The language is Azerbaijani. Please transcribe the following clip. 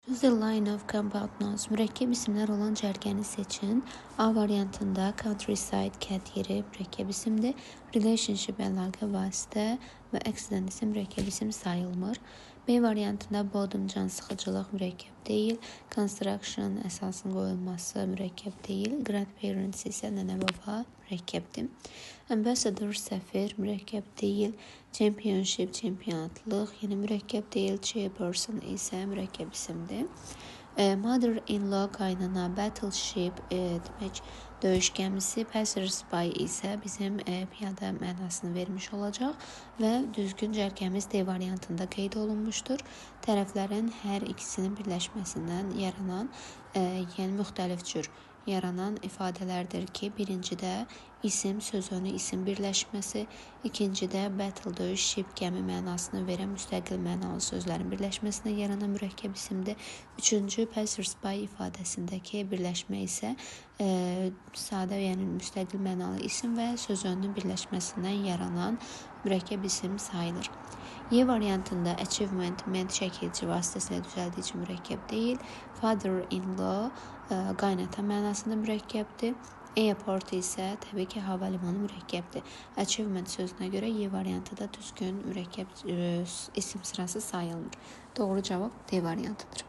Use the line of compound nouns. Mürəkkəb isimlər olan cərgəni seçin. A variantında countryside, kənd yeri mürəkkəb isimdir. Relationship, əlaqə, vasitə və əksdən isə mürəkkəb isim sayılmır. B variantında bottom, can sıxıcılıq mürəkkəb deyil. Construction, əsasın qoyulması mürəkkəb deyil. Grandparents isə nənə baba mürəkkəbdir. Ambassador, səfir mürəkkəb deyil. Championship, çempionatlıq yəni mürəkkəb deyil. Chairperson isə mürəkkəb isimdir. Mother-in-law, qaynana, battleship demək döyüş gəmisi, passersby isə bizim piyada mənasını vermiş olacaq və düzgün cərgəmiz D variantında qeyd olunmuşdur. Tərəflərin hər ikisinin birləşməsindən yaranan, yəni müxtəlif cür yaranan ifadələrdir ki, birincidə isim, sözünü isim birləşməsi, ikincidə battle, döyüş, ship, gəmi mənasını verən müstəqil mənalı sözlərin birləşməsindən yaranan mürəkkəb isimdir. Üçüncü, passersby ifadəsindəki birləşmə isə sadə, yəni müstəqil mənalı isim və sözünün birləşməsindən yaranan mürəkkəb isim sayılır. Y variantında achievement, ment çəkici vasitəsilə düzəldici mürəkkəb deyil. Father-in-law, qaynata mənasında mürəkkəbdir. Airport isə təbii ki, hava limanı mürəkkəbdir. Achievement sözünə görə Y variantı da düzgün mürəkkəb isim sırası sayılmır. Doğru cavab D variantıdır.